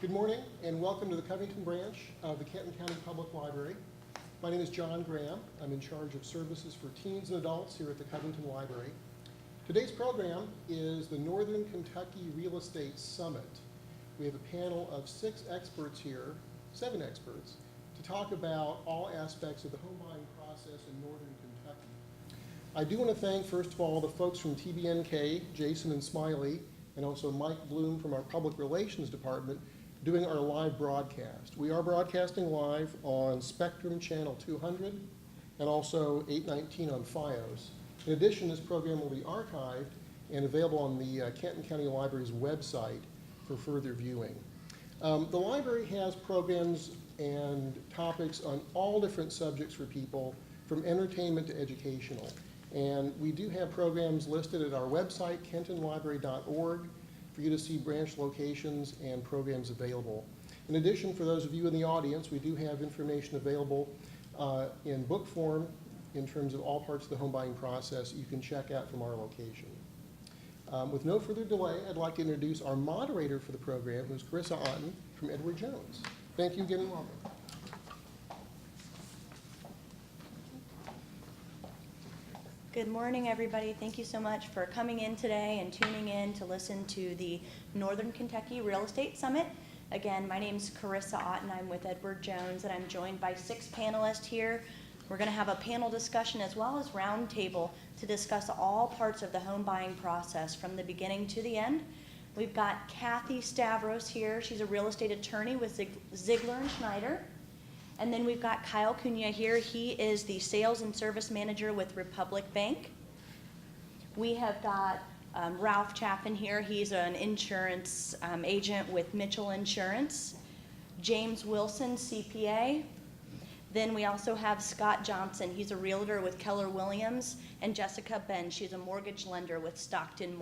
Good morning and welcome to the Covington branch of the Kenton County Public Library. My name is John Graham. I'm in charge of services for teens and adults here at the Covington Library. Today's program is the Northern Kentucky Real Estate Summit. We have a panel of 7 experts here, to talk about all aspects of the home buying process in Northern Kentucky. I do want to thank, first of all, the folks from TBNK, Jason and Smiley, and also Mike Bloom from our Public Relations Department, doing our live broadcast. We are broadcasting live on Spectrum Channel 200 and also 819 on FiOS. In addition, this program will be archived and available on the Kenton County Library's website for further viewing. The library has programs and topics on all different subjects for people, from entertainment to educational. And we do have programs listed at our website, kentonlibrary.org, for you to see branch locations and programs available. In addition, for those of you in the audience, we do have information available in book form in terms of all parts of the home buying process you can check out from our location. With no further delay, I'd like to introduce our moderator for the program, who's Carissa Otten from Edward Jones. Thank you again and welcome. Good morning, everybody. Thank you so much for coming in today and tuning in to listen to the Northern Kentucky Real Estate Summit. Again, my name's Carissa Otten. I'm with Edward Jones, and I'm joined by 6 panelists here. We're going to have a panel discussion as well as roundtable to discuss all parts of the home buying process from the beginning to the end. We've got Kathy Stavros here. She's a real estate attorney with Ziegler and Schneider. And then we've got Kyle Cunha here. He is the sales and service manager with Republic Bank. We have got Ralph Chapman here. He's an insurance agent with Mitchell Insurance. James Wilson, CPA. Then we also have Scott Johnson. He's a realtor with Keller Williams. And Jessica Ben. She's a mortgage lender with Stockton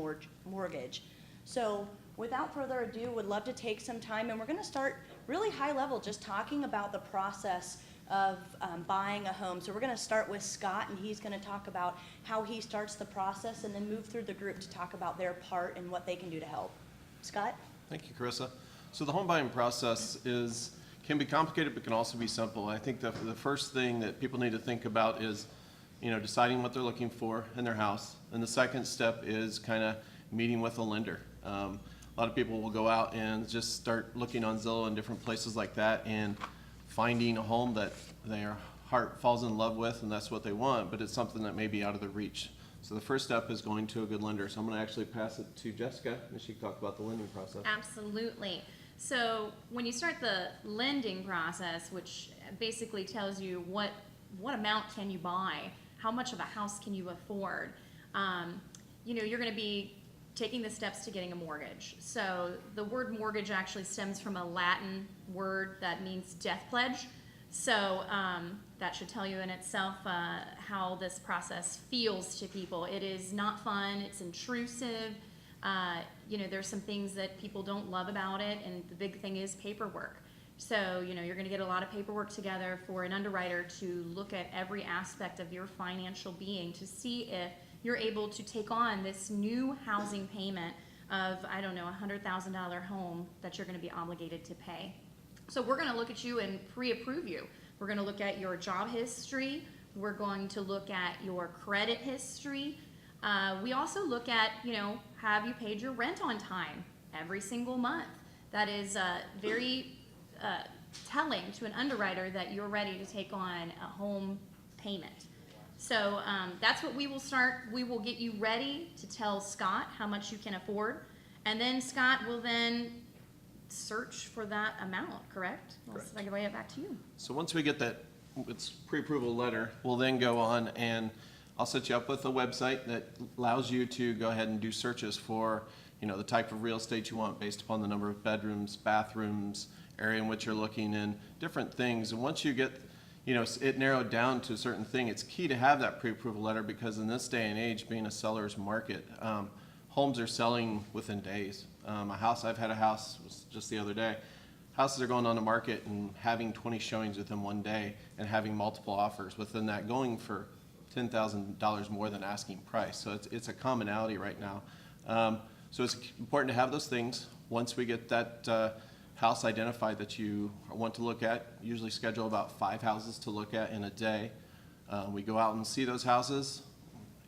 Mortgage. So without further ado, would love to take some time, and we're going to start really high level, just talking about the process of buying a home. So we're going to start with Scott, and he's going to talk about how he starts the process, and then move through the group to talk about their part and what they can do to help. Scott? Thank you, Carissa. So the home buying process can be complicated, but can also be simple. I think the first thing that people need to think about is, deciding what they're looking for in their house, and the second step is kind of meeting with a lender. A lot of people will go out and just start looking on Zillow and different places like that and finding a home that their heart falls in love with, and that's what they want, but it's something that may be out of their reach. So the first step is going to a good lender. So I'm going to actually pass it to Jessica, and she can talk about the lending process. Absolutely. So when you start the lending process, which basically tells you what amount can you buy, how much of a house can you afford, you're going to be taking the steps to getting a mortgage. So the word mortgage actually stems from a Latin word that means death pledge. So that should tell you in itself how this process feels to people. It is not fun, it's intrusive. There's some things that people don't love about it, and the big thing is paperwork. So, you're gonna get a lot of paperwork together for an underwriter to look at every aspect of your financial being to see if you're able to take on this new housing payment of, a $100,000 home that you're going to be obligated to pay. So we're going to look at you and pre-approve you. We're going to look at your job history. We're going to look at your credit history. We also look at, have you paid your rent on time every single month? That is very telling to an underwriter that you're ready to take on a home payment. So that's what we will start. We will get you ready to tell Scott how much you can afford. And then Scott will then search for that amount, correct? Correct. I'll give it back to you. So once we get that, it's pre-approval letter, we'll then go on and I'll set you up with a website that allows you to go ahead and do searches for, the type of real estate you want based upon the number of bedrooms, bathrooms, area in which you're looking, and different things. And once you get it narrowed down to a certain thing, it's key to have that pre-approval letter, because in this day and age, being a seller's market, homes are selling within days. I've had a house just the other day. Houses are going on the market and having 20 showings within one day and having multiple offers within that, going for $10,000 more than asking price. So it's a commonality right now. So it's important to have those things. Once we get that house identified that you want to look at. Usually schedule about 5 houses to look at in a day. We go out and see those houses.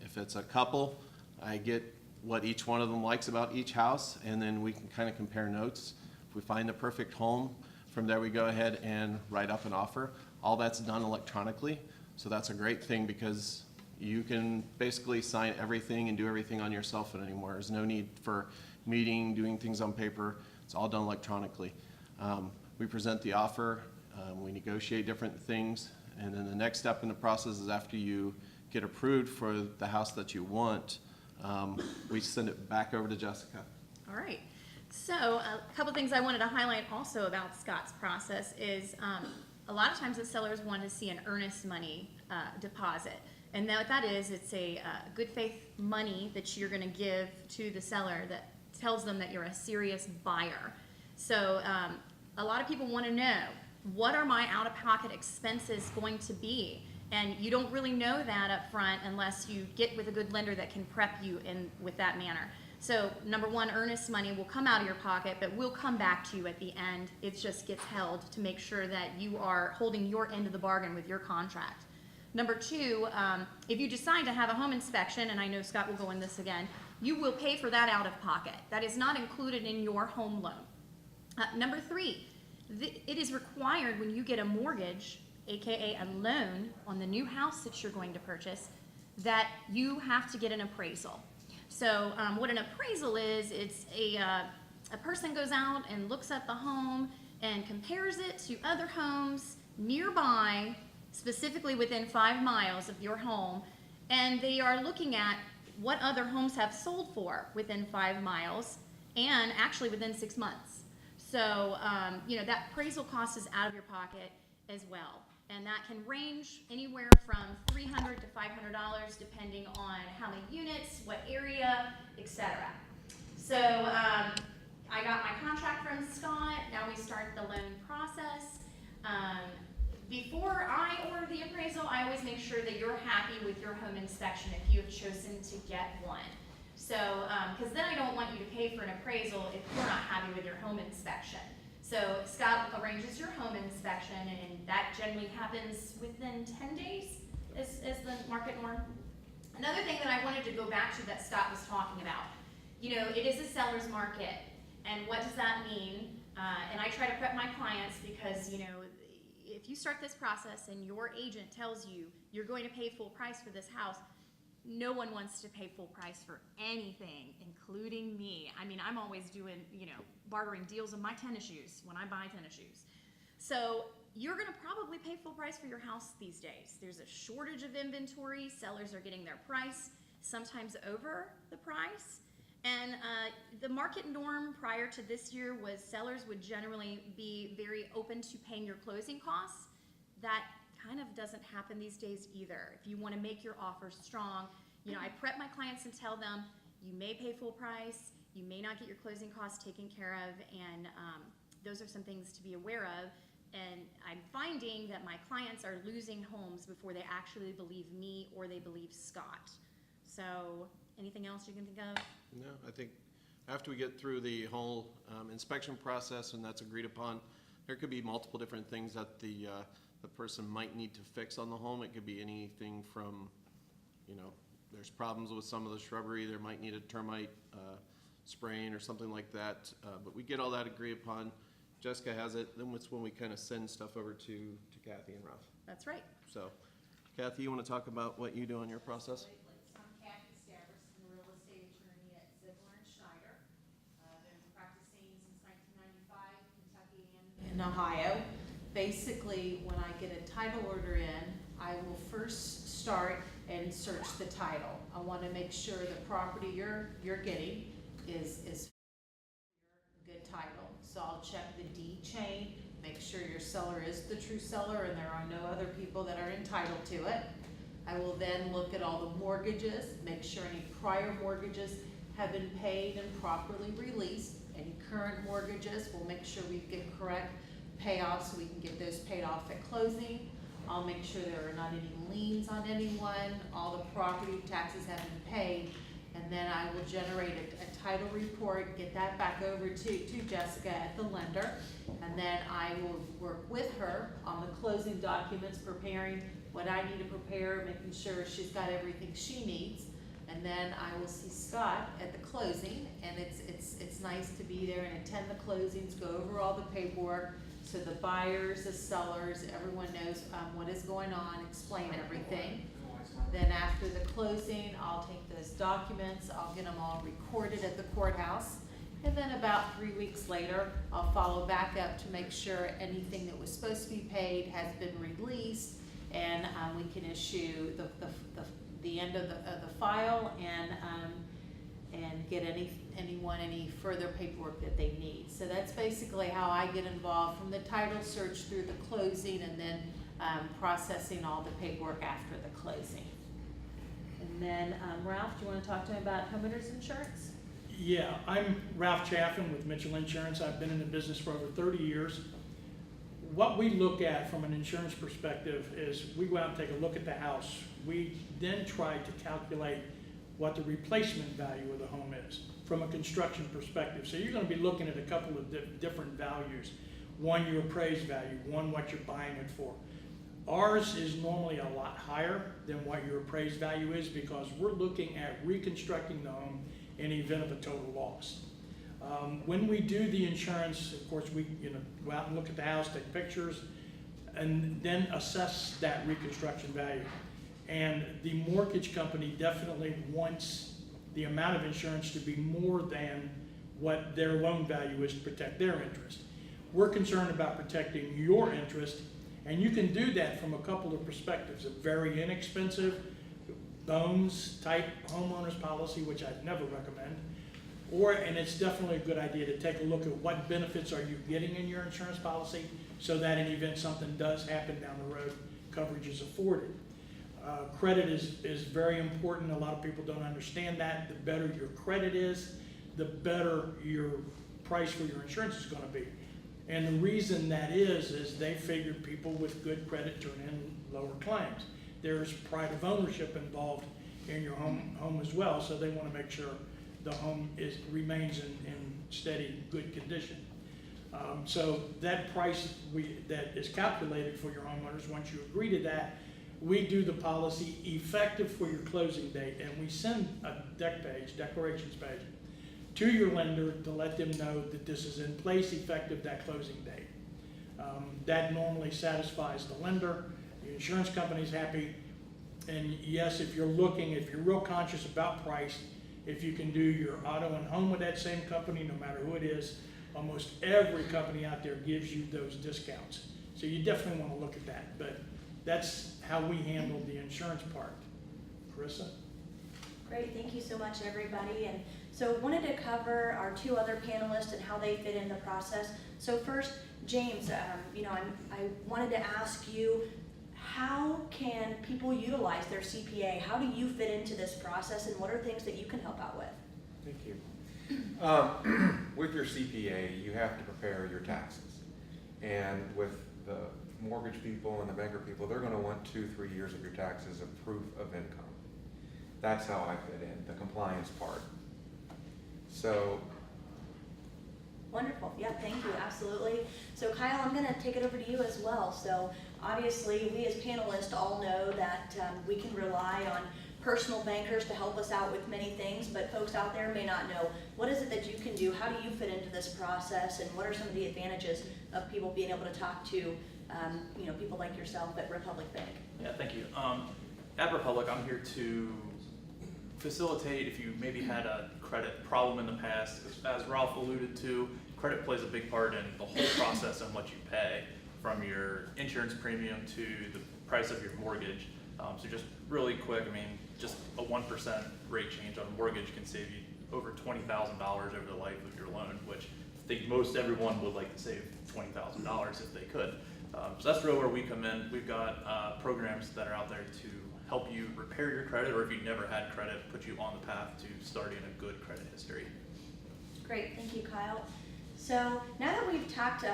If it's a couple, I get what each one of them likes about each house, and then we can kind of compare notes. If we find the perfect home, from there we go ahead and write up an offer. All that's done electronically, so that's a great thing because you can basically sign everything and do everything on your cell phone anymore. There's no need for meeting, doing things on paper. It's all done electronically. We present the offer, we negotiate different things, and then the next step in the process is after you get approved for the house that you want, we send it back over to Jessica. All right. So a couple things I wanted to highlight also about Scott's process is a lot of times the sellers want to see an earnest money deposit. And what that is, it's a good faith money that you're going to give to the seller that tells them that you're a serious buyer. So a lot of people want to know, what are my out-of-pocket expenses going to be? And you don't really know that up front unless you get with a good lender that can prep you in with that manner. So number one, earnest money will come out of your pocket, but will come back to you at the end. It just gets held to make sure that you are holding your end of the bargain with your contract. Number two, if you decide to have a home inspection, and I know Scott will go in this again, you will pay for that out of pocket. That is not included in your home loan. Number three, it is required when you get a mortgage, aka a loan on the new house that you're going to purchase, that you have to get an appraisal. So what an appraisal is, it's a person goes out and looks at the home and compares it to other homes nearby, specifically within 5 miles of your home, and they are looking at what other homes have sold for within 5 miles and actually within 6 months. So you know, that appraisal cost is out of your pocket as well. And that can range anywhere from $300 to $500 depending on how many units, what area, etc. So I got my contract from Scott. Now we start the loan process. Before I order the appraisal, I always make sure that you're happy with your home inspection if you have chosen to get one. So, because then I don't want you to pay for an appraisal if you're not happy with your home inspection. So Scott arranges your home inspection, and that generally happens within 10 days is the market norm. Another thing that I wanted to go back to that Scott was talking about, you know, it is a seller's market, and what does that mean? And I try to prep my clients because, you know, if you start this process and your agent tells you you're going to pay full price for this house, no one wants to pay full price for anything, including me. I mean, I'm always doing, you know, bartering deals on my tennis shoes when I buy tennis shoes. So you're gonna probably pay full price for your house these days. There's a shortage of inventory. Sellers are getting their price sometimes over the price. And the market norm prior to this year was sellers would generally be very open to paying your closing costs. That kind of doesn't happen these days either. If you want to make your offer strong, you know, I prep my clients and tell them you may pay full price, you may not get your closing costs taken care of, and those are some things to be aware of. And I'm finding that my clients are losing homes before they actually believe me or they believe Scott. So anything else you can think of? No, I think after we get through the whole inspection process and that's agreed upon, there could be multiple different things that the person might need to fix on the home. It could be anything from, you know, there's problems with some of the shrubbery, there might need a termite spraying or something like that, but we get all that agreed upon. Jessica has it, then it's when we kind of send stuff over to Kathy and Ralph. That's right. So, Kathy, you want to talk about what you do in your process? I'm Kathy Stavris, I'm a real estate attorney at Ziegler & Schneider. Been practicing since 1995, Kentucky and in Ohio. Basically, when I get a title order in, I will first start and search the title. I want to make sure the property you're getting is good title. So I'll check the deed chain, make sure your seller is the true seller and there are no other people that are entitled to it. I will then look at all the mortgages, make sure any prior mortgages have been paid and properly released. Any current mortgages, we'll make sure we get correct payoffs so we can get those paid off at closing. I'll make sure there are not any liens on anyone, all the property taxes have been paid, and then I will generate a title report, get that back over to Jessica at the lender, and then I will work with her on the closing documents, preparing what I need to prepare, making sure she's got everything she needs. And then I will see Scott at the closing, and it's nice to be there and attend the closings, go over all the paperwork, so the buyers, the sellers, everyone knows what is going on, explain everything. Then after the closing, I'll take those documents, I'll get them all recorded at the courthouse, and then about 3 weeks later, I'll follow back up to make sure anything that was supposed to be paid has been released, and we can issue the end of the file and get anyone any further paperwork that they need. So that's basically how I get involved, from the title search through the closing, and then processing all the paperwork after the closing. And then Ralph, do you want to talk to me about homeowners insurance? Yeah, I'm Ralph Chapman with Mitchell Insurance. I've been in the business for over 30 years. What we look at from an insurance perspective is we go out and take a look at the house. We then try to calculate what the replacement value of the home is from a construction perspective. So you're going to be looking at a couple of different values. One, your appraised value, one, what you're buying it for. Ours is normally a lot higher than what your appraised value is, because we're looking at reconstructing the home in the event of a total loss. When we do the insurance, of course, we go out and look at the house, take pictures, and then assess that reconstruction value. And the mortgage company definitely wants the amount of insurance to be more than what their loan value is to protect their interest. We're concerned about protecting your interest, and you can do that from a couple of perspectives: a very inexpensive bones type homeowners policy, which I'd never recommend, and it's definitely a good idea to take a look at what benefits are you getting in your insurance policy, so that in the event something does happen down the road, coverage is afforded. Credit is very important. A lot of people don't understand that. The better your credit is, the better your price for your insurance is going to be. And the reason that is they figured people with good credit turn in lower claims. There's pride of ownership involved in your home as well, so they want to make sure the home remains in steady, good condition. So that price that is calculated for your homeowners, once you agree to that, we do the policy effective for your closing date, and we send a declarations page, to your lender to let them know that this is in place effective that closing date. That normally satisfies the lender. The insurance company's happy. And yes, if you're real conscious about price, if you can do your auto and home with that same company, no matter who it is, almost every company out there gives you those discounts. So you definitely want to look at that. But that's how we handle the insurance part. Carissa? Great, thank you so much, everybody. And so wanted to cover our two other panelists and how they fit in the process. So first, James, I wanted to ask you, how can people utilize their CPA? How do you fit into this process, and what are things that you can help out with? Thank you. With your CPA, you have to prepare your taxes. And with the mortgage people and the banker people, they're going to want 2-3 years of your taxes of proof of income. That's how I fit in, the compliance part. So. Wonderful. Yeah, thank you. Absolutely. So Kyle, I'm going to take it over to you as well. So obviously, we as panelists all know that we can rely on personal bankers to help us out with many things, but folks out there may not know, what is it that you can do? How do you fit into this process, and what are some of the advantages of people being able to talk to people like yourself at Republic Bank? Yeah, thank you. At Republic, I'm here to facilitate if you maybe had a credit problem in the past. As Ralph alluded to, credit plays a big part in the whole process and what you pay, from your insurance premium to the price of your mortgage. So just really quick, just a 1% rate change on a mortgage can save you over $20,000 over the life of your loan, which I think most everyone would like to save $20,000 if they could. So that's really where we come in. We've got programs that are out there to help you repair your credit, or if you never had credit, put you on the path to starting a good credit history. Great, thank you, Kyle. So now that we've talked,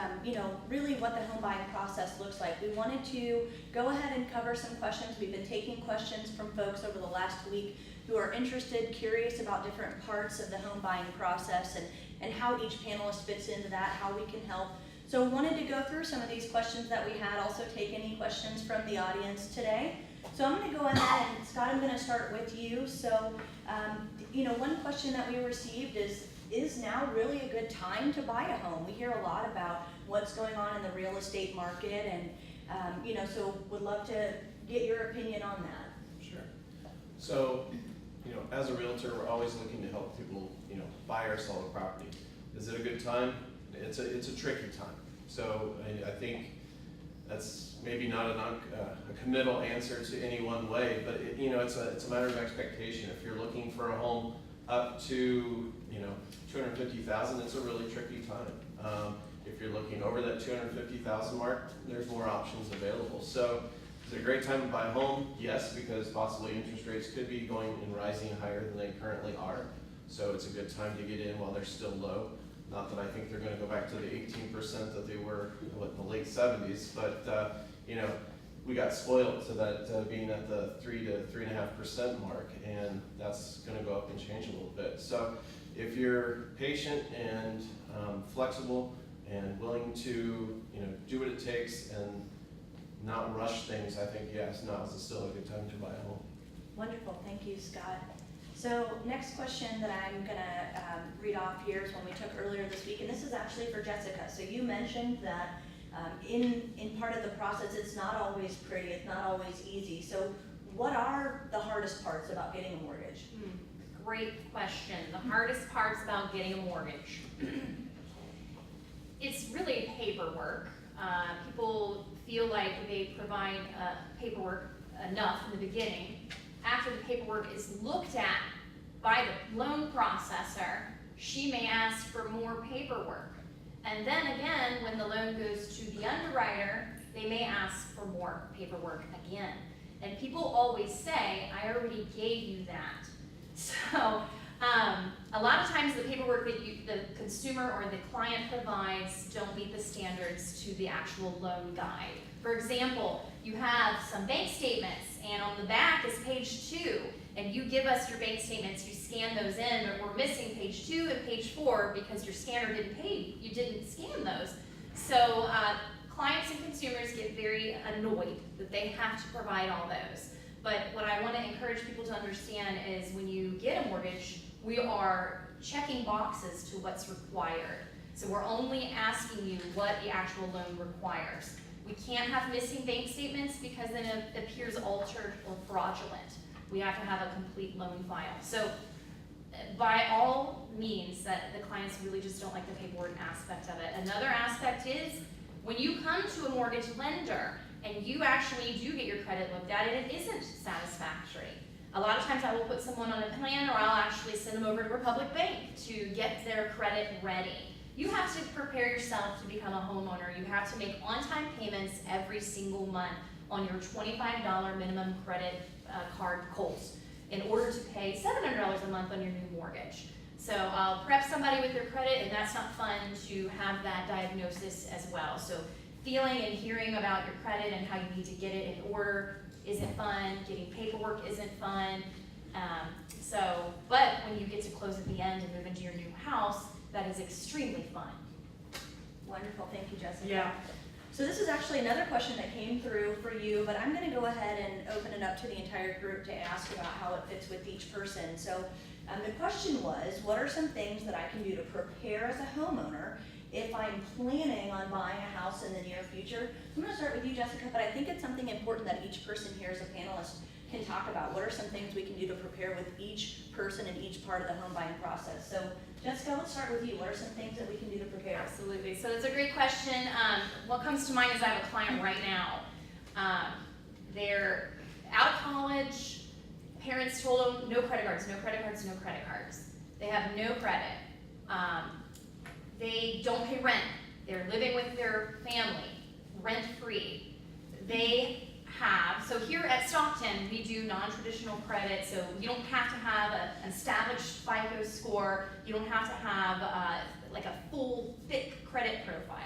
really what the home buying process looks like, we wanted to go ahead and cover some questions. We've been taking questions from folks over the last week who are interested, curious about different parts of the home buying process and how each panelist fits into that, how we can help. So we wanted to go through some of these questions that we had, also take any questions from the audience today. So I'm going to go ahead and Scott, I'm going to start with you. So, one question that we received is now really a good time to buy a home? We hear a lot about what's going on in the real estate market, and so would love to get your opinion on that. Sure. So, as a realtor, we're always looking to help people, buy or sell a property. Is it a good time? It's a tricky time. So I think that's maybe not a committal answer to any one way, but it's a matter of expectation. If you're looking for a home up to $250,000, it's a really tricky time. If you're looking over that $250,000 mark, there's more options available. So is it a great time to buy a home? Yes, because possibly interest rates could be going and rising higher than they currently are. So it's a good time to get in while they're still low. Not that I think they're going to go back to the 18% that they were in the late 70s, but we got spoiled to that being at the 3 to 3.5% mark, and that's going to go up and change a little bit. So if you're patient and flexible and willing to do what it takes and not rush things, I think yes, now is still a good time to buy a home. Wonderful, thank you, Scott. So next question that I'm gonna read off here is one we took earlier this week, and this is actually for Jessica. So you mentioned that in part of the process, it's not always pretty, it's not always easy. So what are the hardest parts about getting a mortgage? Great question. The hardest parts about getting a mortgage. It's really paperwork. People feel like they provide paperwork enough in the beginning. After the paperwork is looked at by the loan processor, she may ask for more paperwork. And then again, when the loan goes to the underwriter, they may ask for more paperwork again. And people always say, I already gave you that. So a lot of times the paperwork that the consumer or the client provides don't meet the standards to the actual loan guide. For example, you have some bank statements, and on the back is page 2, and you give us your bank statements, you scan those in, but we're missing page 2 and page 4 because your scanner didn't scan those. So clients and consumers get very annoyed that they have to provide all those. But what I want to encourage people to understand is when you get a mortgage, we are checking boxes to what's required. So we're only asking you what the actual loan requires. We can't have missing bank statements because then it appears altered or fraudulent. We have to have a complete loan file. So by all means, that the clients really just don't like the paperwork aspect of it. Another aspect is when you come to a mortgage lender and you actually do get your credit looked at and it isn't satisfactory. A lot of times I will put someone on a plan, or I'll actually send them over to Republic Bank to get their credit ready. You have to prepare yourself to become a homeowner. You have to make on-time payments every single month on your $25 minimum credit card goals in order to pay $700 a month on your new mortgage. So I'll prep somebody with their credit, and that's not fun to have that diagnosis as well. So feeling and hearing about your credit and how you need to get it in order isn't fun. Getting paperwork isn't fun. But when you get to close at the end and move into your new house, that is extremely fun. Wonderful, thank you, Jessica. Yeah. So this is actually another question that came through for you, but I'm going to go ahead and open it up to the entire group to ask about how it fits with each person. So the question was, what are some things that I can do to prepare as a homeowner if I'm planning on buying a house in the near future? I'm going to start with you, Jessica, but I think it's something important that each person here as a panelist can talk about. What are some things we can do to prepare with each person in each part of the home buying process? So Jessica, let's start with you. What are some things that we can do to prepare? Absolutely. So that's a great question. What comes to mind is I have a client right now. They're out of college. Parents told them no credit cards, no credit cards, no credit cards. They have no credit. They don't pay rent. They're living with their family, rent-free. So here at Stockton, we do non-traditional credit, so you don't have to have an established FICO score. You don't have to have like a full, thick credit profile.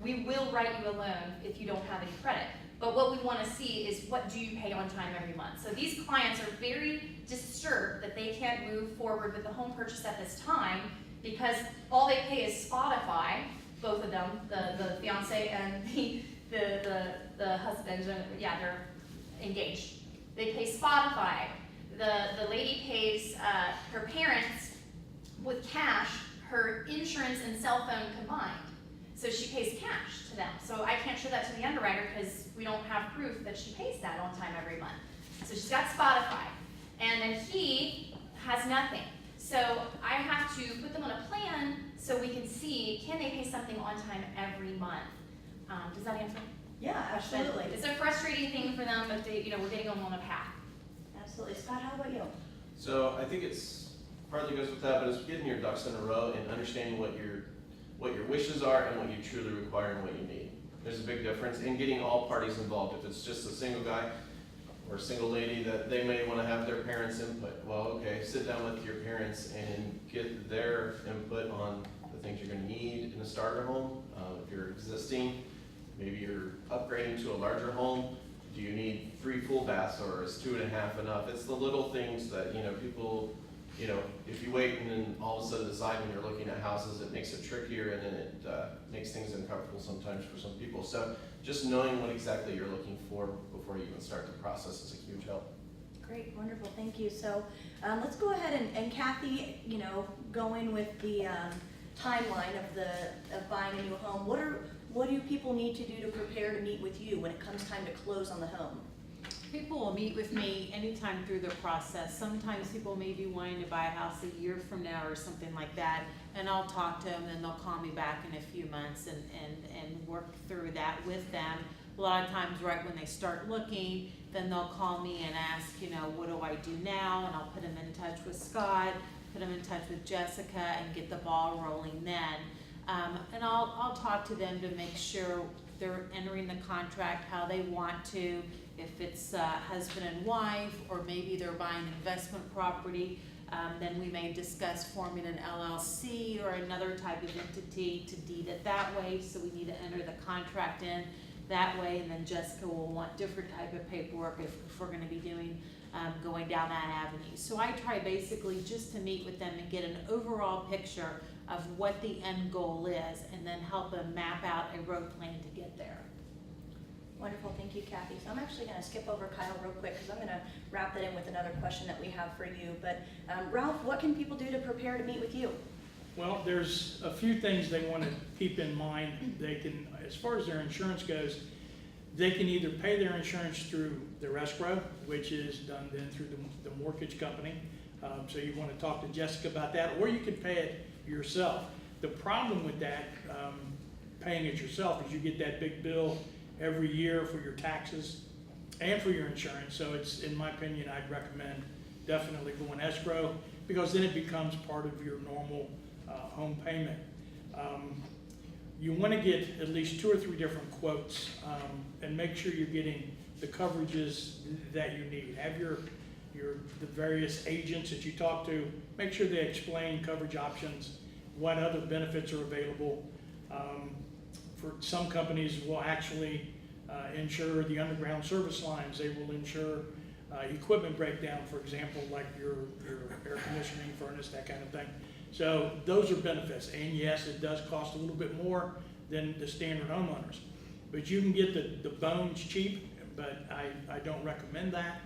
We will write you a loan if you don't have any credit. But what we want to see is what do you pay on time every month. So these clients are very disturbed that they can't move forward with the home purchase at this time because all they pay is Spotify, both of them, the fiance and the husband, yeah, they're engaged. They pay Spotify. The lady pays her parents with cash, her insurance and cell phone combined. So she pays cash to them. So I can't show that to the underwriter because we don't have proof that she pays that on time every month. So she's got Spotify. And then he has nothing. So I have to put them on a plan so we can see, can they pay something on time every month? Does that answer? Yeah, absolutely. It's a frustrating thing for them, but they, we're getting them on a path. Absolutely. Scott, how about you? So I think it's partly goes with that, but it's getting your ducks in a row and understanding what your wishes are and what you truly require and what you need. There's a big difference in getting all parties involved. If it's just a single guy or a single lady that they may want to have their parents' input, well, okay, sit down with your parents and get their input on the things you're going to need in a starter home. If you're existing, maybe you're upgrading to a larger home. Do you need 3 full baths or is 2.5 enough? It's the little things that, people, if you wait and then all of a sudden decide when you're looking at houses, it makes it trickier and then it makes things uncomfortable sometimes for some people. So just knowing what exactly you're looking for before you even start the process is a huge help. Great, wonderful, thank you. So let's go ahead and Kathy, going with the timeline of buying a new home. What do people need to do to prepare to meet with you when it comes time to close on the home? People will meet with me anytime through the process. Sometimes people may be wanting to buy a house a year from now or something like that, and I'll talk to them and they'll call me back in a few months and work through that with them. A lot of times right when they start looking, then they'll call me and ask, what do I do now? And I'll put them in touch with Scott, put them in touch with Jessica, and get the ball rolling then. And I'll talk to them to make sure they're entering the contract how they want to. If it's husband and wife, or maybe they're buying investment property, then we may discuss forming an LLC or another type of entity to deed it that way. So we need to enter the contract in that way, and then Jessica will want different type of paperwork if we're going to be doing going down that avenue. So I try basically just to meet with them and get an overall picture of what the end goal is, and then help them map out a road plan to get there. Wonderful, thank you, Kathy. So I'm actually going to skip over Kyle real quick because I'm going to wrap that in with another question that we have for you. But Ralph, what can people do to prepare to meet with you? Well, there's a few things they want to keep in mind. They can, as far as their insurance goes, they can either pay their insurance through their escrow, which is done then through the mortgage company. So you want to talk to Jessica about that, or you can pay it yourself. The problem with that, paying it yourself, is you get that big bill every year for your taxes and for your insurance. So it's, in my opinion, I'd recommend definitely going escrow, because then it becomes part of your normal home payment. You want to get at least 2 or 3 different quotes and make sure you're getting the coverages that you need. Have the various agents that you talk to, make sure they explain coverage options, what other benefits are available. For some companies will actually insure the underground service lines. They will insure equipment breakdown, for example, like your air conditioning, furnace, that kind of thing. So those are benefits, and yes, it does cost a little bit more than the standard homeowners. But you can get the bones cheap, but I don't recommend that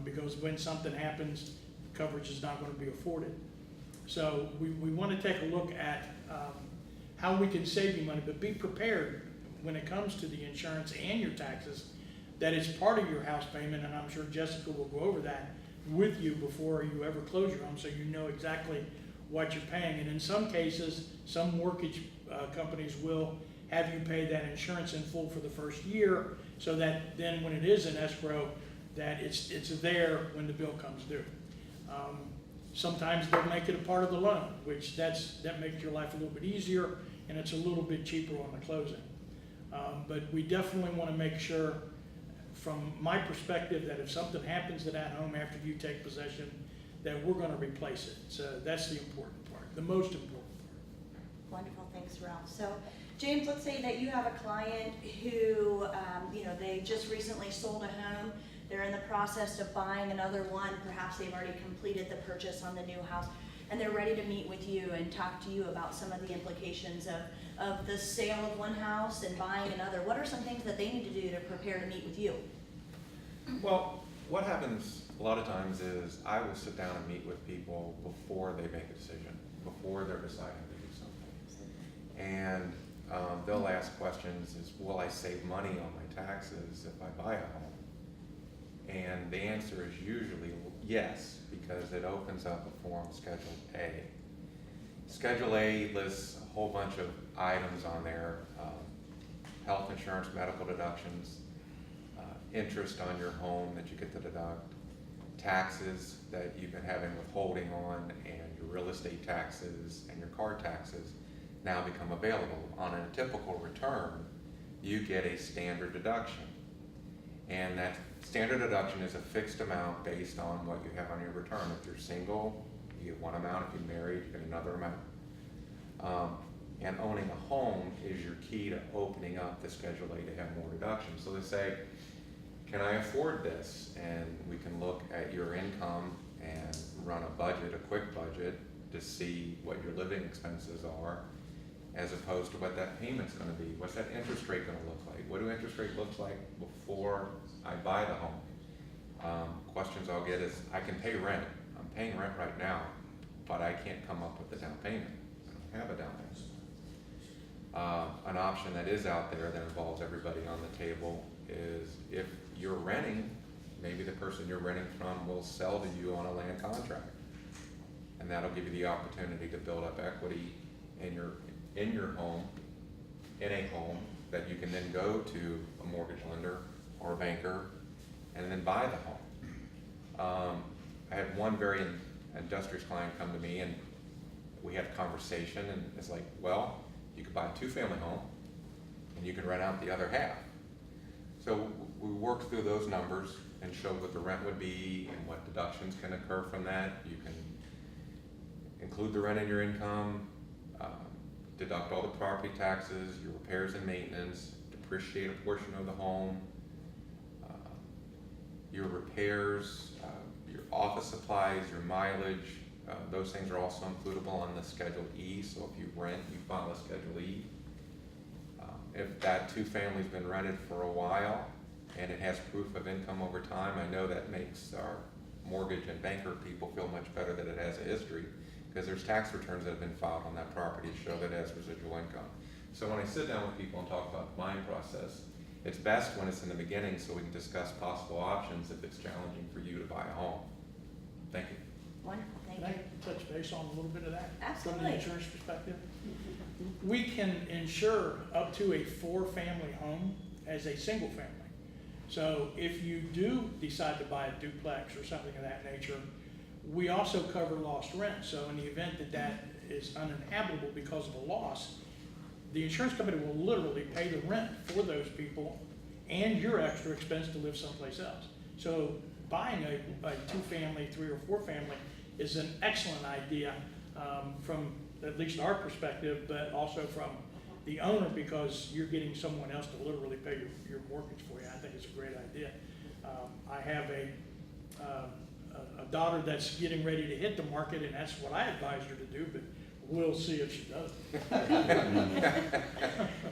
because when something happens, coverage is not going to be afforded. So we want to take a look at how we can save you money, but be prepared when it comes to the insurance and your taxes, that it's part of your house payment, and I'm sure Jessica will go over that with you before you ever close your home, so you know exactly what you're paying. And in some cases, some mortgage companies will have you pay that insurance in full for the first year, so that then when it is in escrow, that it's there when the bill comes due. Sometimes they'll make it a part of the loan, which that makes your life a little bit easier, and it's a little bit cheaper on the closing. But we definitely want to make sure, from my perspective, that if something happens to that home after you take possession, that we're going to replace it. So that's the important part, the most important part. Wonderful, thanks, Ralph. So, James, let's say that you have a client who, they just recently sold a home. They're in the process of buying another one. Perhaps they've already completed the purchase on the new house, and they're ready to meet with you and talk to you about some of the implications of the sale of one house and buying another. What are some things that they need to do to prepare to meet with you? Well, what happens a lot of times is I will sit down and meet with people before they make a decision, before they're deciding to do something. And they'll ask questions is, will I save money on my taxes if I buy a home? And the answer is usually yes, because it opens up a form, Schedule A. Schedule A lists a whole bunch of items on there, health insurance, medical deductions, interest on your home that you get to deduct, taxes that you've been having withholding on, and your real estate taxes and your car taxes now become available. On a typical return, you get a standard deduction. And that standard deduction is a fixed amount based on what you have on your return. If you're single, you get one amount. If you're married, you get another amount. And owning a home is your key to opening up the Schedule A to have more deductions. So they say, can I afford this? And we can look at your income and run a budget, a quick budget, to see what your living expenses are, as opposed to what that payment's gonna be. What's that interest rate gonna look like? What do interest rate looks like before I buy the home? Questions I'll get is, I can pay rent. I'm paying rent right now, but I can't come up with the down payment. I don't have a down payment. An option that is out there that involves everybody on the table is if you're renting, maybe the person you're renting from will sell to you on a land contract. And that'll give you the opportunity to build up equity in your home, in a home that you can then go to a mortgage lender or a banker and then buy the home. I had one very industrious client come to me and we had a conversation, and it's like, well, you could buy a two-family home and you can rent out the other half. So we worked through those numbers and showed what the rent would be and what deductions can occur from that. You can include the rent in your income, deduct all the property taxes, your repairs and maintenance, depreciate a portion of the home, your repairs, your office supplies, your mileage. Those things are also includable on the Schedule E. So if you rent, you file a Schedule E. If that two-family's been rented for a while and it has proof of income over time, I know that makes our mortgage and banker people feel much better that it has a history, because there's tax returns that have been filed on that property to show that it has residual income. So when I sit down with people and talk about the buying process, it's best when it's in the beginning so we can discuss possible options if it's challenging for you to buy a home. Thank you. Wonderful, thank Can you. I touch base on a little bit of that? From Absolutely. the insurance perspective? We can insure up to a 4-family home as a single family. So if you do decide to buy a duplex or something of that nature, we also cover lost rent. So in the event that that is uninhabitable because of a loss, the insurance company will literally pay the rent for those people and your extra expense to live someplace else. So buying a 2-family, 3 or 4-family is an excellent idea from at least our perspective, but also from the owner, because you're getting someone else to literally pay your mortgage for you. I think it's a great idea. I have a daughter that's getting ready to hit the market, and that's what I advised her to do, but we'll see if she does.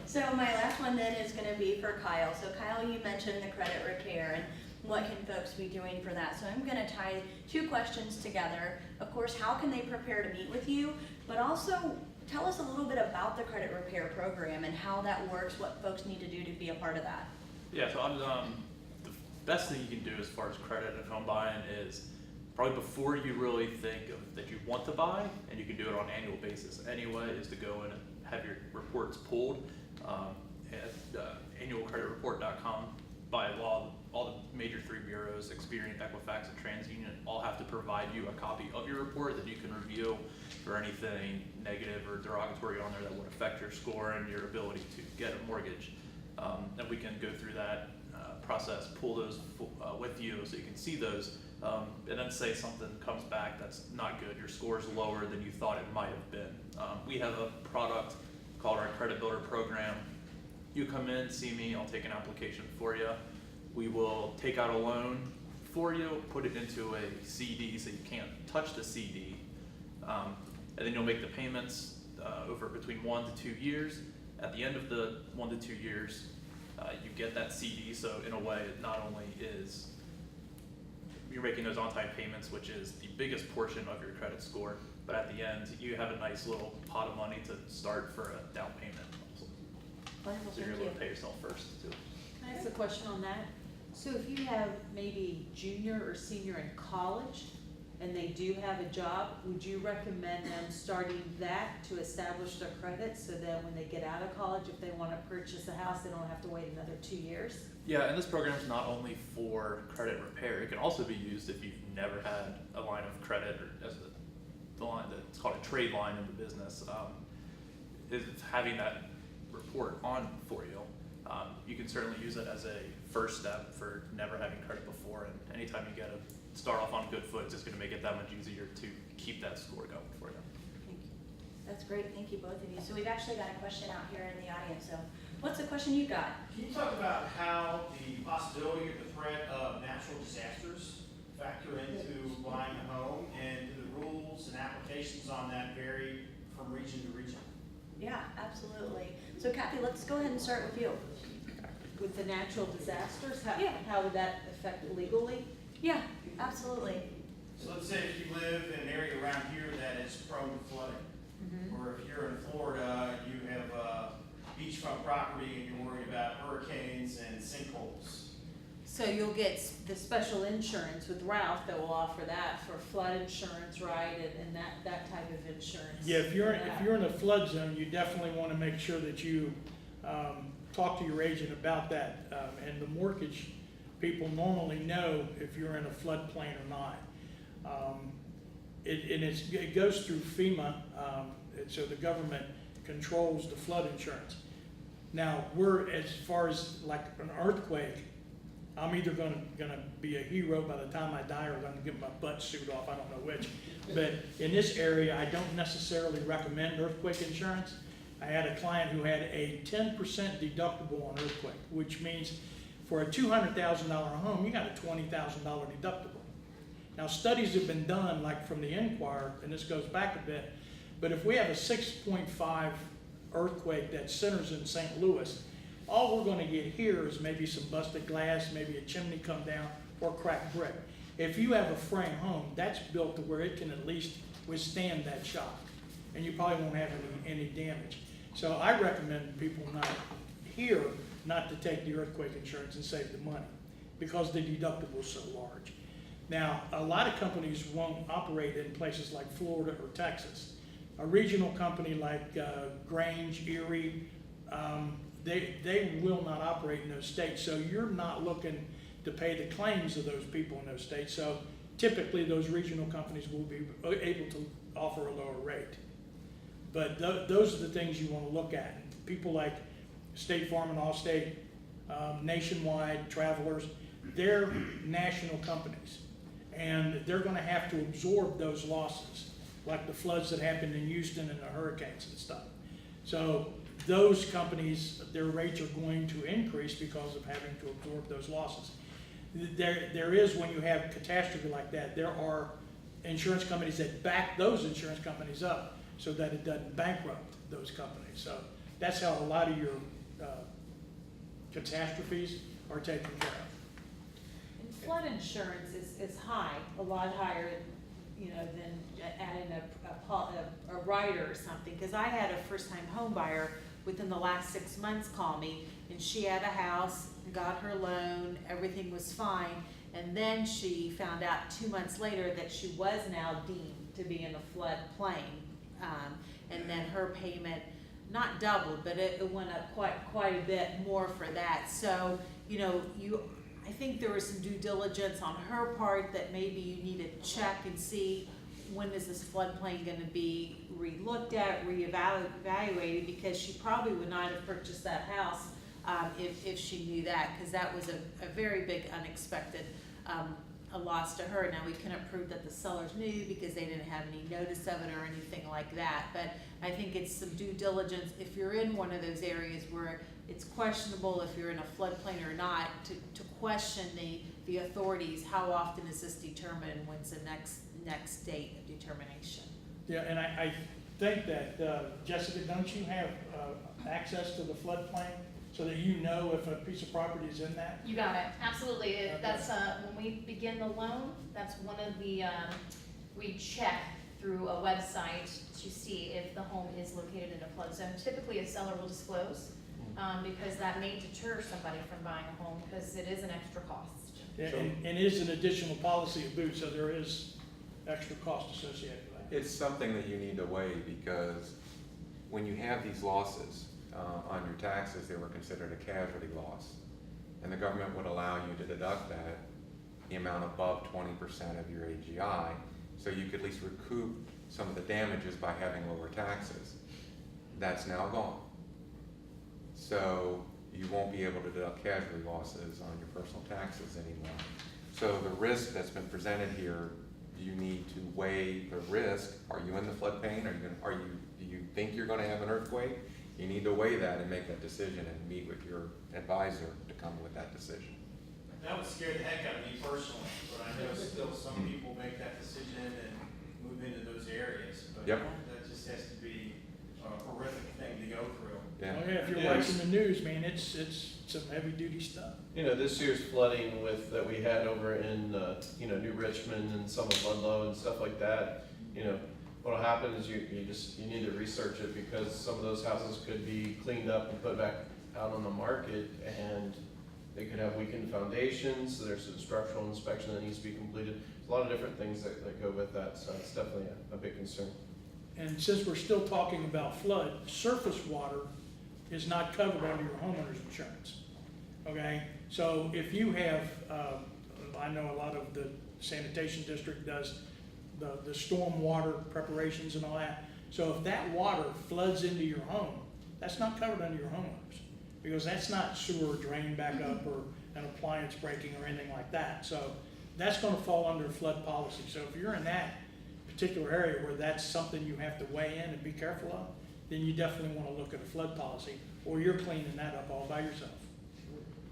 So my last one then is gonna be for Kyle. So Kyle, you mentioned the credit repair and what can folks be doing for that? So I'm gonna tie 2 questions together. Of course, how can they prepare to meet with you? But also, tell us a little bit about the credit repair program and how that works, what folks need to do to be a part of that. Yeah, so the best thing you can do as far as credit and home buying is probably before you really think of that you want to buy, and you can do it on an annual basis anyway, is to go in and have your reports pulled at annualcreditreport.com. By law, all the major 3 bureaus, Experian, Equifax, and TransUnion, all have to provide you a copy of your report that you can review for anything negative or derogatory on there that would affect your score and your ability to get a mortgage. And we can go through that process, pull those with you so you can see those and then say something comes back that's not good, your score is lower than you thought it might have been. We have a product called our Credit Builder program. You come in, see me, I'll take an application for you. We will take out a loan for you, put it into a CD so you can't touch the CD, and then you'll make the payments over between 1 to 2 years. At the end of the 1 to 2 years, you get that CD, so in a way it not only is you're making those on-time payments, which is the biggest portion of your credit score, but at the end you have a nice little pot of money to start for a down payment also. Wonderful, So you're thank able you. to pay yourself first too. Can I ask a question on that? So if you have maybe junior or senior in college and they do have a job, would you recommend them starting that to establish their credit so that when they get out of college, if they want to purchase a house, they don't have to wait another 2 years? Yeah, and this program is not only for credit repair, it can also be used if you've never had a line of credit or as the line that's called a trade line in the business. Is having that report on for you. You can certainly use it as a first step for never having credit before, and anytime you get to start off on good foot, it's just going to make it that much easier to keep that score going for you. Thank you. That's great, thank you both of you. So we've actually got a question out here in the audience, so what's the question you got? Can you talk about how the possibility or the threat of natural disasters factor into buying a home, and do the rules and applications on that vary from region to region? Yeah, absolutely. So Kathy, let's go ahead and start with you. With the natural disasters, Yeah. how would that affect legally? Yeah, absolutely. So let's say if you live in an area around here that is prone to flooding, or if you're in Florida, you have beachfront property and you're worried about hurricanes and sinkholes. So you'll get the special insurance with Ralph that will offer that for flood insurance, right, and that type of insurance. Yeah, if you're in a flood zone, you definitely want to make sure that you talk to your agent about that. And the mortgage people normally know if you're in a floodplain or not. It goes through FEMA, so the government controls the flood insurance. Now, as far as like an earthquake, I'm either gonna be a hero by the time I die, or I'm gonna get my butt suit off, I don't know which. But in this area, I don't necessarily recommend earthquake insurance. I had a client who had a 10% deductible on earthquake, which means for a $200,000 home, you got a $20,000 deductible. Now, studies have been done, like from the Enquirer, and this goes back a bit, but if we have a 6.5 earthquake that centers in St. Louis, all we're gonna get here is maybe some busted glass, maybe a chimney come down, or cracked brick. If you have a frame home, that's built to where it can at least withstand that shock, and you probably won't have any damage. So I recommend people not to take the earthquake insurance and save the money, because the deductible is so large. Now, a lot of companies won't operate in places like Florida or Texas. A regional company like Grange, Erie, they will not operate in those states. So you're not looking to pay the claims of those people in those states. So typically those regional companies will be able to offer a lower rate. But those are the things you want to look at. People like State Farm and Allstate, Nationwide, Travelers, they're national companies. And they're going to have to absorb those losses, like the floods that happened in Houston and the hurricanes and stuff. So those companies, their rates are going to increase because of having to absorb those losses. There is, when you have catastrophe like that, there are insurance companies that back those insurance companies up so that it doesn't bankrupt those companies. So that's how a lot of your catastrophes are taken care of. And flood insurance is high, a lot higher, than adding a rider or something. Because I had a first-time home buyer within the last 6 months call me, and she had a house, got her loan, everything was fine, and then she found out 2 months later that she was now deemed to be in a flood plain, and then her payment not doubled, but it went up quite a bit more for that. So I think there was some due diligence on her part that maybe you need to check and see when is this floodplain going to be re-looked at, re-evaluated, because she probably would not have purchased that house if she knew that, because that was a very big unexpected a loss to her. Now, we couldn't prove that the sellers knew because they didn't have any notice of it or anything like that. But I think it's some due diligence, if you're in one of those areas where it's questionable if you're in a floodplain or not, to question the authorities, how often is this determined, when's the next date of determination? Yeah, and I think that, Jessica, don't you have access to the floodplain so that you know if a piece of property is in that? You got it, absolutely. Okay. That's, when we begin the loan, that's one of the, we check through a website to see if the home is located in a flood zone. Typically, a seller will disclose, because that may deter somebody from buying a home, because it is an extra cost. Yeah, and it is an additional policy of boot, so there is extra cost associated with that. It's something that you need to weigh, because when you have these losses on your taxes, they were considered a casualty loss. And the government would allow you to deduct that, the amount above 20% of your AGI, so you could at least recoup some of the damages by having lower taxes. That's now gone. So you won't be able to deduct casualty losses on your personal taxes anymore. So the risk that's been presented here, you need to weigh the risk. Are you in the floodplain? Do you think you're gonna have an earthquake? You need to weigh that and make that decision and meet with your advisor to come with that decision. That would scare the heck out of me personally, but I know still some people make that decision and move into those areas. But Yep. that just has to be a horrific thing to go through. Oh yeah, if you're watching the news, man, it's some heavy duty stuff. You know, this year's flooding that we had over in, New Richmond and some of Ludlow and stuff like that, what'll happen is you need to research it, because some of those houses could be cleaned up and put back out on the market, and they could have weakened foundations, so there's a structural inspection that needs to be completed. There's a lot of different things that go with that, so it's definitely a big concern. And since we're still talking about flood, surface water is not covered under your homeowner's insurance, okay? So if you have, I know a lot of the sanitation district does the storm water preparations and all that. So if that water floods into your home, that's not covered under your homeowners, because that's not sewer drain back up or an appliance breaking or anything like that. So that's gonna fall under flood policy. So if you're in that particular area where that's something you have to weigh in and be careful of, then you definitely wanna look at a flood policy, or you're cleaning that up all by yourself.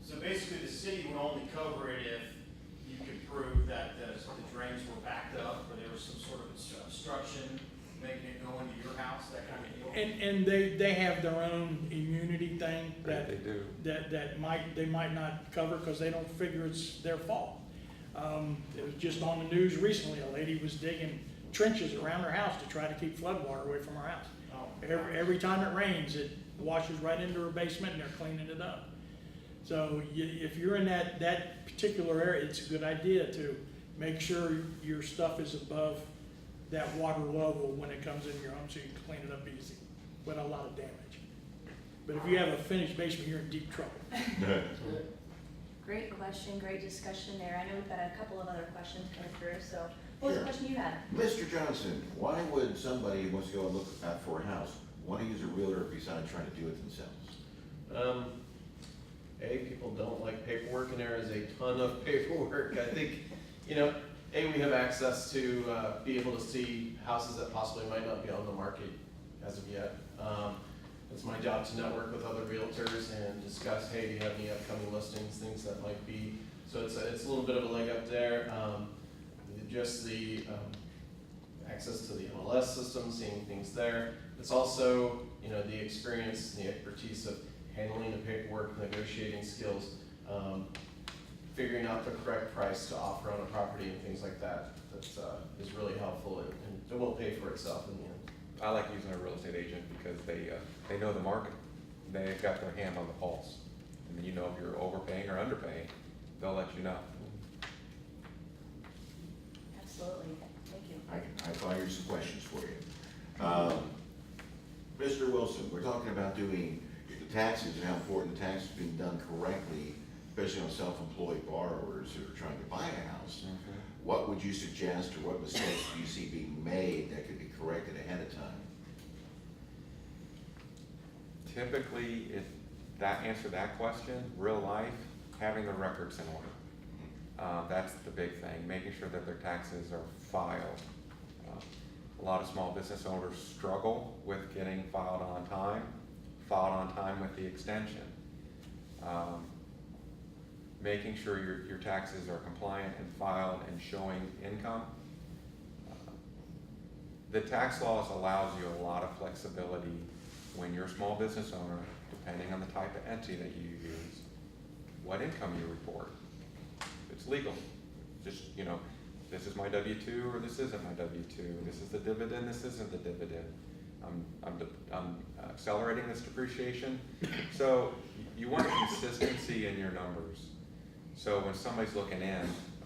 So basically, the city would only cover it if you could prove that the drains were backed up, or there was some sort of obstruction making it go into your house, that kind of deal? And they have their own immunity thing that They do. they might not cover because they don't figure it's their fault. It was just on the news recently, a lady was digging trenches around her house to try to keep flood water away from her house. Oh. Every time it rains, it washes right into her basement and they're cleaning it up. So if you're in that particular area, it's a good idea to make sure your stuff is above that water level when it comes into your home, so you can clean it up easy without a lot of damage. But if you have a finished basement, you're in deep trouble. Great question, great discussion there. I know we've got a couple of other questions coming through, so what was the Sure. question you had? Mr. Johnson, why would somebody who wants to go and look out for a house want to use a realtor besides trying to do it themselves? People don't like paperwork, and there is a ton of paperwork. I think, we have access to be able to see houses that possibly might not be on the market as of yet. It's my job to network with other realtors and discuss, hey, do you have any upcoming listings, things that might be. So it's a little bit of a leg up there. Just the access to the MLS system, seeing things there. It's also, the experience and the expertise of handling the paperwork, negotiating skills, figuring out the correct price to offer on a property and things like that. That is really helpful, and it will pay for itself in the end. I like using a real estate agent because they know the market. They've got their hand on the pulse. And then if you're overpaying or underpaying, they'll let you know. Absolutely, thank you. I fired some questions for you. Mr. Wilson, we're talking about doing the taxes and how important the taxes being done correctly, especially on self-employed borrowers who are trying to buy a house. What would you suggest, or what mistakes do you see being made that could be corrected ahead of time? Typically, answer that question, real life, having the records in order. That's the big thing, making sure that their taxes are filed. A lot of small business owners struggle with getting filed on time with the extension. Making sure your taxes are compliant and filed and showing income. The tax laws allows you a lot of flexibility when you're a small business owner, depending on the type of entity that you use, what income you report. It's legal. Just, you know, this is my W-2 or this isn't my W-2. This is the dividend, this isn't the dividend. I'm accelerating this depreciation. So you want consistency in your numbers. So when somebody's looking in,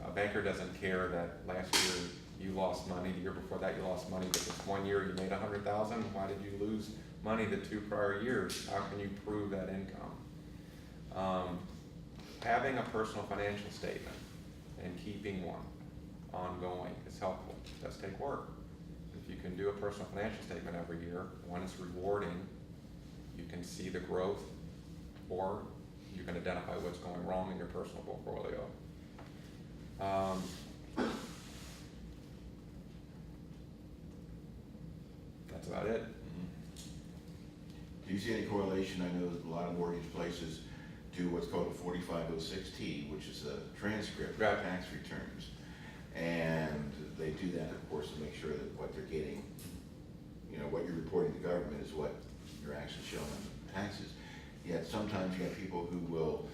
a banker doesn't care that last year you lost money, the year before that you lost money, but this 1 year you made $100,000. Why did you lose money the 2 prior years? How can you prove that income? Having a personal financial statement and keeping one ongoing is helpful. It does take work. If you can do a personal financial statement every year, one is rewarding, you can see the growth, or you can identify what's going wrong in your personal portfolio. That's about it. Do you see any correlation? I know that a lot of mortgage places do what's called a 4506T, which is a transcript of tax returns. And they do that, of course, to make sure that what they're getting, you know, what you're reporting to the government is what you're actually showing on taxes. Yet sometimes you have people who will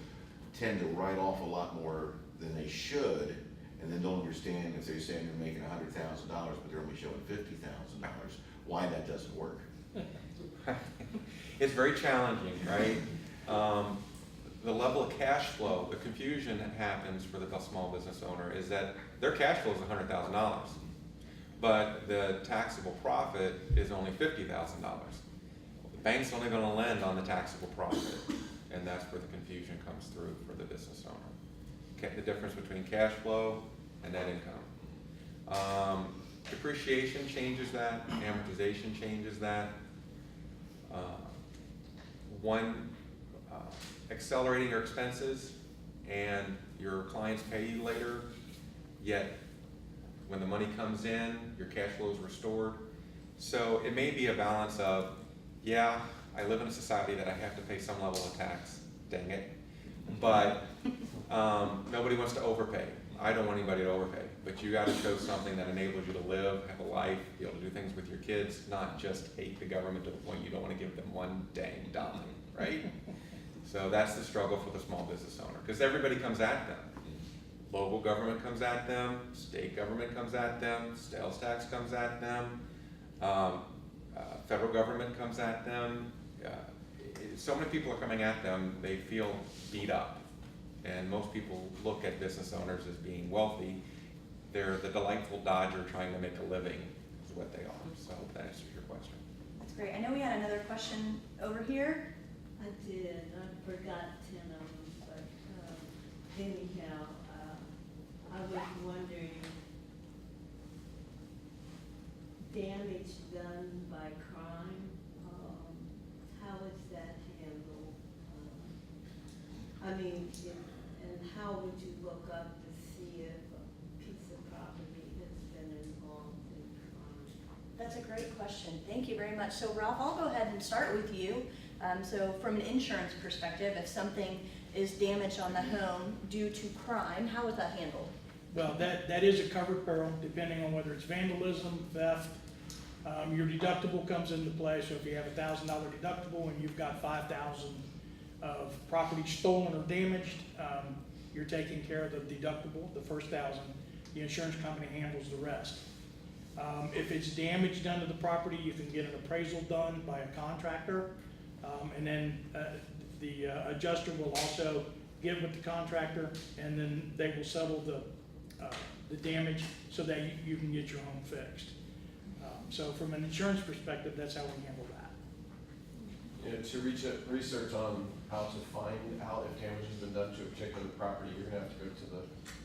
tend to write off a lot more than they should, and then don't understand if they're saying they're making $100,000, but they're only showing $50,000, why that doesn't work. It's very challenging, right? The level of cash flow, the confusion that happens for the small business owner is that their cash flow is $100,000, but the taxable profit is only $50,000. The bank's only going to lend on the taxable profit, and that's where the confusion comes through for the business owner. The difference between cash flow and net income. Depreciation changes that, amortization changes that. Accelerating your expenses and your clients pay you later, yet when the money comes in, your cash flow is restored. So it may be a balance of, yeah, I live in a society that I have to pay some level of tax, dang it, but nobody wants to overpay. I don't want anybody to overpay, but you gotta show something that enables you to live, have a life, be able to do things with your kids, not just hate the government to the point you don't wanna give them one dang dime, right? So that's the struggle for the small business owner, because everybody comes at them. Local government comes at them, state government comes at them, sales tax comes at them, federal government comes at them. So many people are coming at them, they feel beat up. And most people look at business owners as being wealthy. They're the delightful dodger trying to make a living is what they are. So that answers your question. That's great. I know we had another question over here. I did. I forgot 10 of them, but anyhow, I was wondering, damage done by crime, how is that handled? I mean, and how would you look up to see if a piece of property has been involved in crime? That's a great question. Thank you very much. So Ralph, I'll go ahead and start with you. So from an insurance perspective, if something is damaged on the home due to crime, how is that handled? Well, that is a covered peril, depending on whether it's vandalism, theft. Your deductible comes into play, so if you have a $1,000 deductible and you've got 5,000 of property stolen or damaged, you're taking care of the deductible, the first 1,000. The insurance company handles the rest. If it's damage done to the property, you can get an appraisal done by a contractor, and then the adjuster will also get with the contractor, and then they will settle the damage so that you can get your home fixed. So from an insurance perspective, that's how we handle that. You know, to research on how to find out if damage has been done to a particular property, you're gonna have to go to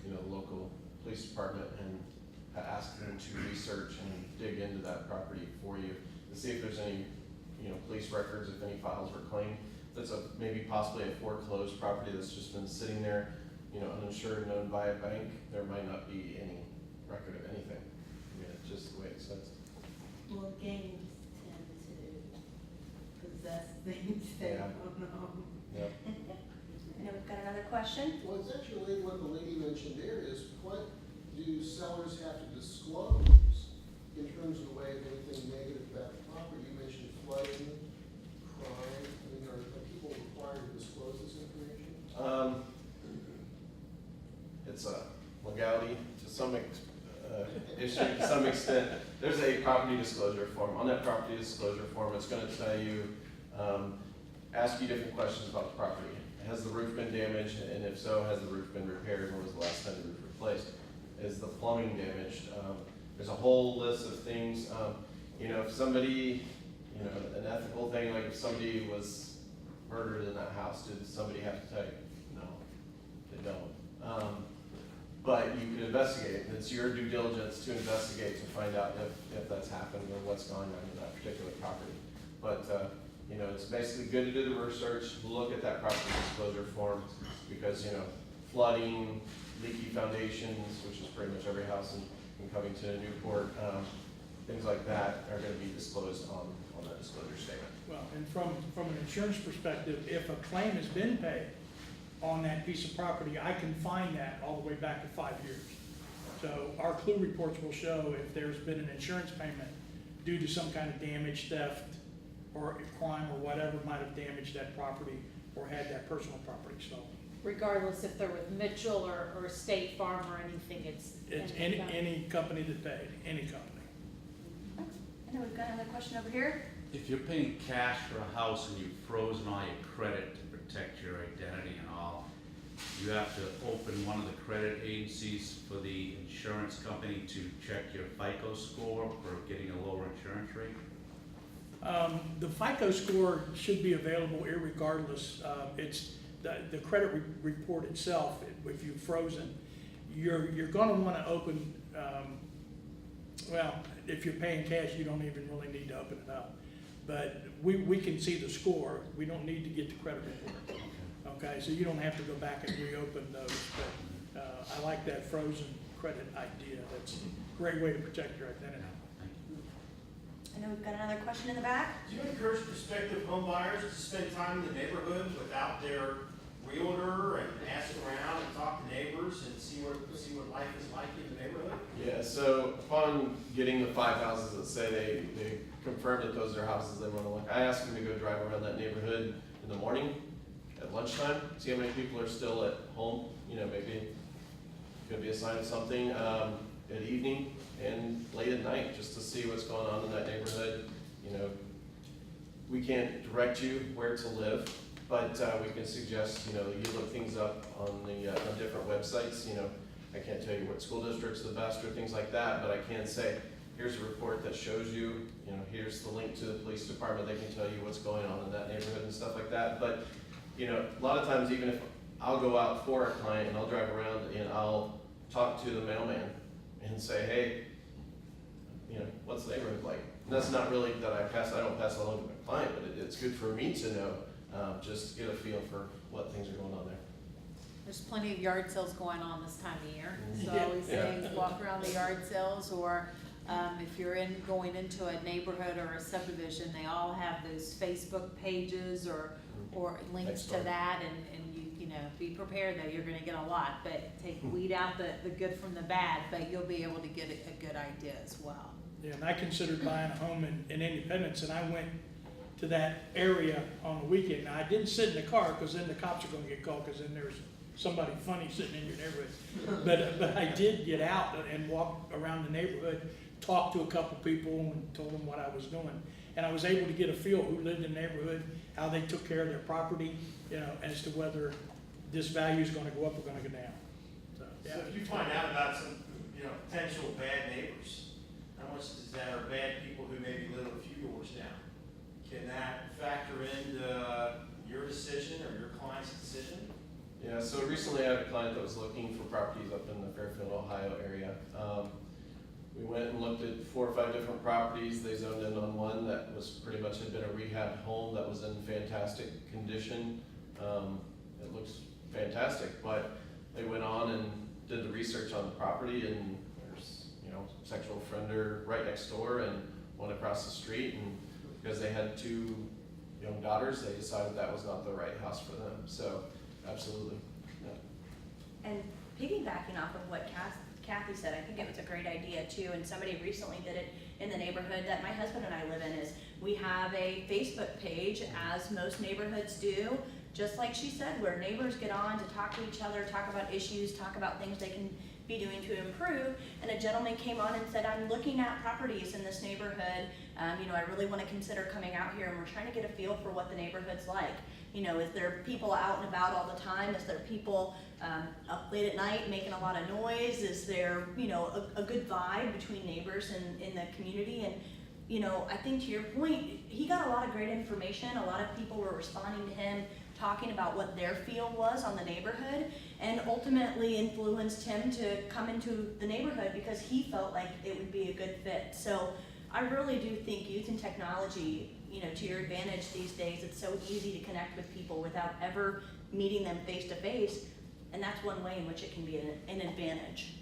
the local police department and ask them to research and dig into that property for you to see if there's any, police records, if any files were claimed. That's maybe possibly a foreclosed property that's just been sitting there. uninsured and owned by a bank, there might not be any record of anything. I mean, it's just the way it sits. Well, gangs tend to possess things they Yeah. don't know. Yep. I know we've got another question. Well, it's actually what the lady mentioned there is, what do sellers have to disclose in terms of the way of anything negative about the property? You mentioned flooding, crime. I mean, are people required to disclose this information? It's a legality to some issue to some extent. There's a property disclosure form. On that property disclosure form, it's going to tell you, ask you different questions about the property. Has the roof been damaged? And if so, has the roof been repaired? When was the last time the roof replaced? Is the plumbing damaged? There's a whole list of things. If somebody, an ethical thing, like if somebody was murdered in that house, did somebody have to tell you? No, they don't. But you can investigate. It's your due diligence to investigate to find out if that's happened or what's going on in that particular property. But, it's basically good to do the research, look at that property disclosure form, because, flooding, leaky foundations, which is pretty much every house in Covington and Newport, things like that are going to be disclosed on that disclosure statement. Well, and from an insurance perspective, if a claim has been paid on that piece of property, I can find that all the way back to 5 years. So our clue reports will show if there's been an insurance payment due to some kind of damage, theft, or crime, or whatever might have damaged that property or had that personal property stolen. Regardless if they're with Mitchell or State Farm or anything, it's. It's any company that paid, any company. I know we've got another question over here. If you're paying cash for a house and you've frozen all your credit to protect your identity and all, you have to open one of the credit agencies for the insurance company to check your FICO score for getting a lower insurance rate? The FICO score should be available irregardless. It's the credit report itself. If you've frozen, you're going to want to open. Well, if you're paying cash, you don't even really need to open it up. But we can see the score. We don't need to get the credit report. Okay, so you don't have to go back and reopen those. But I like that frozen credit idea. That's a great way to protect your identity. I know we've got another question in the back. Do you encourage prospective home buyers to spend time in the neighborhood without their realtor and ask around and talk to neighbors and see what life is like in the neighborhood? Yeah, so upon getting the 5 houses that say they confirm that those are houses they want to look, I ask them to go drive around that neighborhood in the morning, at lunchtime, see how many people are still at home. Maybe it could be a sign of something. At evening and late at night, just to see what's going on in that neighborhood. We can't direct you where to live, but we can suggest, you look things up on on different websites. I can't tell you what school district's the best or things like that, but I can say, here's a report that shows you, here's the link to the police department. They can tell you what's going on in that neighborhood and stuff like that. But, a lot of times, even if I'll go out for a client and I'll drive around and I'll talk to the mailman and say, hey, what's the neighborhood like? And that's not really that I don't pass along to my client, but it's good for me to know, just to get a feel for what things are going on there. There's plenty of yard sales going on this time of year. So Yeah. I always say walk around the yard sales, or if you're going into a neighborhood or a subdivision, they all have those Facebook pages or links to that, and you be prepared that you're gonna get a lot, but weed out the good from the bad, but you'll be able to get a good idea as well. Yeah, and I considered buying a home in Independence, and I went to that area on the weekend. Now, I didn't sit in the car, because then the cops are gonna get called, because then there's somebody funny sitting in your neighborhood. But I did get out and walk around the neighborhood, talk to a couple people, and told them what I was doing. And I was able to get a feel who lived in the neighborhood, how they took care of their property, as to whether this value is gonna go up or gonna go down. So, yeah. So if you find out about some, potential bad neighbors, how much does that, or bad people who maybe live a few doors down, can that factor into your decision or your client's decision? Yeah, so recently I had a client that was looking for properties up in the Fairfield, Ohio area. We went and looked at 4 or 5 different properties. They zoned in on one that was pretty much had been a rehab home that was in fantastic condition. It looks fantastic, but they wouldn't did the research on the property, and there's, you know, sexual offender right next door and one across the street, and because they had 2 young daughters, they decided that was not the right house for them. So, absolutely. Yeah. And piggybacking off of what Kathy said, I think it was a great idea too, and somebody recently did it in the neighborhood that my husband and I live in, is we have a Facebook page, as most neighborhoods do, just like she said, where neighbors get on to talk to each other, talk about issues, talk about things they can be doing to improve. And a gentleman came on and said, I'm looking at properties in this neighborhood, you know, I really want to consider coming out here, and we're trying to get a feel for what the neighborhood's like. You know, is there people out and about all the time? Is there people up late at night making a lot of noise? Is there, you know, a good vibe between neighbors in the community? And, you know, I think to your point, he got a lot of great information. A lot of people were responding to him, talking about what their feel was on the neighborhood, and ultimately influenced him to come into the neighborhood because he felt like it would be a good fit. So I really do think using technology, you know, to your advantage these days. It's so easy to connect with people without ever meeting them face to face, and that's one way in which it can be an advantage.